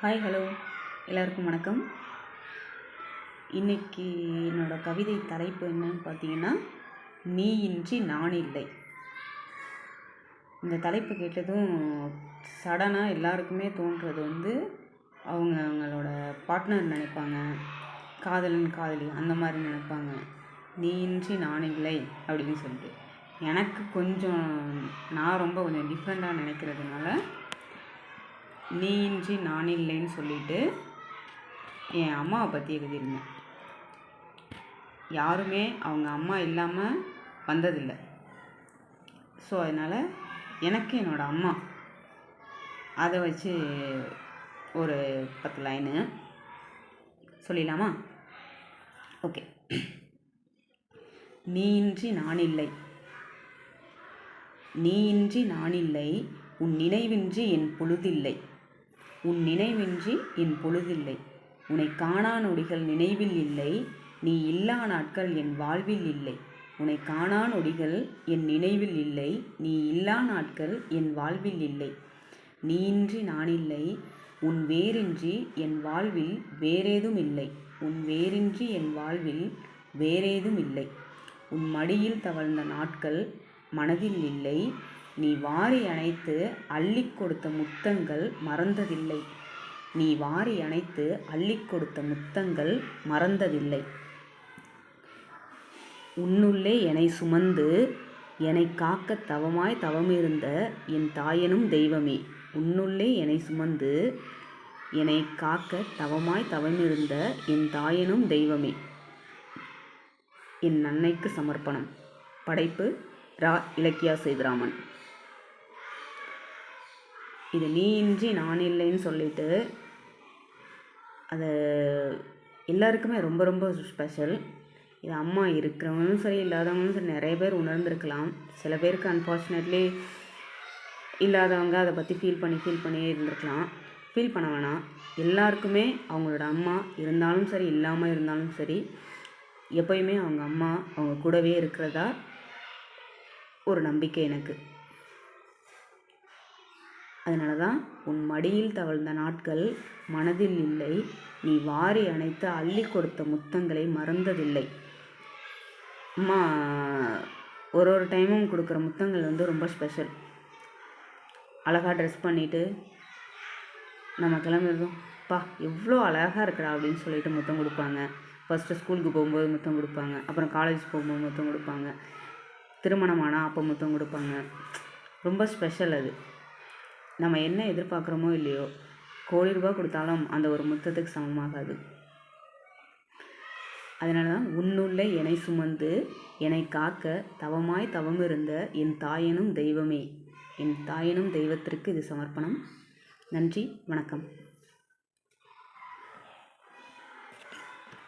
Hi hello எல்லாருக்கும் வணக்கம். இன்றைக்கி என்னோடய கவிதை தலைப்பு என்னன்னு பார்த்தீங்கன்னா, நீ இன்றி நான் இல்லை. இந்த தலைப்பு கேட்டதும் சடனாக எல்லாருக்குமே தோன்றுறது அவங்களோட பார்ட்னர் நினைப்பாங்க, காதலன் காதலி அந்த மாதிரி நினைப்பாங்க. நீ இன்றி நான் இல்லை அப்படின்னு சொல்லிட்டு எனக்கு நான் ரொம்ப டிஃப்ரெண்ட்டாக நினைக்கிறதுனால நீ இன்றி நான் இல்லைன்னு சொல்லிட்டு என் அம்மாவை பற்றி எழுதியிருந்தேன். யாருமே அவங்க அம்மா இல்லாமல் வந்ததில்லை. ஸோ அதனால் எனக்கு என்னோடய அம்மா அதை வச்சு ஒரு 10 லைனு சொல்லிடலாமா? ஓகே. நீ இன்றி நான் இல்லை, நீ இன்றி நான் இல்லை, உன் நினைவின்றி என் பொழுதில்லை, உன் நினைவின்றி என் பொழுதில்லை, உன்னை காணா நொடிகள் நினைவில் இல்லை, நீ இல்லா நாட்கள் என் வாழ்வில் இல்லை, உன்னை காணா நொடிகள் என் நினைவில் இல்லை, நீ இல்லா நாட்கள் என் வாழ்வில் இல்லை, நீ இன்றி நான் இல்லை, உன் வேரின்றி என் வாழ்வில் வேறேதும் இல்லை, உன் வேரின்றி என் வாழ்வில் வேறேதும் இல்லை, உன் மடியில் தவழ்ந்த நாட்கள் மனதில் இல்லை, நீ வாரி அணைத்து அள்ளி கொடுத்த முத்தங்கள் மறந்ததில்லை, நீ வாரி அணைத்து அள்ளி கொடுத்த முத்தங்கள் மறந்ததில்லை, உன்னுள்ளே என்னை சுமந்து என்னை காக்க தவமாய் தவமிருந்த என் தாயனும் தெய்வமே, உன்னுள்ளே என்னை சுமந்து என்னை காக்க தவமாய் தவமிருந்த என் தாயனும் தெய்வமே, என் அன்னைக்கு சமர்ப்பணம். படைப்பு ரா. இலக்கியா சேதுராமன். இது நீ இன்றி நான் இல்லைன்னு சொல்லிட்டு அது எல்லாருக்குமே ரொம்ப ரொம்ப ஸ்பெஷல். இது அம்மா இருக்கிறவங்களும் சரி இல்லாதவங்களும் சரி நிறைய பேர் உணர்ந்திருக்கலாம். சில பேருக்கு அன்ஃபார்ச்சுனேட்லி இல்லாதவங்க அதை பற்றி ஃபீல் பண்ணி இருந்திருக்கலாம். ஃபீல் பண்ண வேணாம். எல்லாருக்குமே அவங்களோட அம்மா இருந்தாலும் சரி இல்லாமல் இருந்தாலும் சரி எப்போயுமே அவங்க அம்மா அவங்க கூடவே இருக்கிறதா ஒரு நம்பிக்கை எனக்கு. அதனால தான் உன் மடியில் தவழ்ந்த நாட்கள் மனதில் இல்லை, நீ வாரி அணைத்து அள்ளி கொடுத்த முத்தங்களை மறந்ததில்லை. அம்மா ஒரு டைமும் கொடுக்குற முத்தங்கள் ரொம்ப ஸ்பெஷல். அழகாக ட்ரெஸ் பண்ணிவிட்டு நம்ம கிளம்பிடுறோம், பா எவ்வளோ அழகாக இருக்கிறா அப்படின்னு சொல்லிட்டு முத்தம் கொடுப்பாங்க. ஃபஸ்ட்டு ஸ்கூலுக்கு போகும்போது முத்தம் கொடுப்பாங்க, அப்புறம் காலேஜ் போகும்போது முத்தம் கொடுப்பாங்க, திருமணமானால் அப்போ முத்தம் கொடுப்பாங்க. ரொம்ப ஸ்பெஷல் அது. நம்ம என்ன எதிர்பார்க்குறோமோ இல்லையோ, கோடி ரூபா கொடுத்தாலும் அந்த ஒரு முத்தத்துக்கு சமமாகாது. அதனால தான் உன்னுள்ளே என்னை சுமந்து என்னை காக்க தவமாய் தவமிருந்த என் தாயனும் தெய்வமே, என் தாயனும் தெய்வத்திற்கு இது சமர்ப்பணம். நன்றி, வணக்கம்.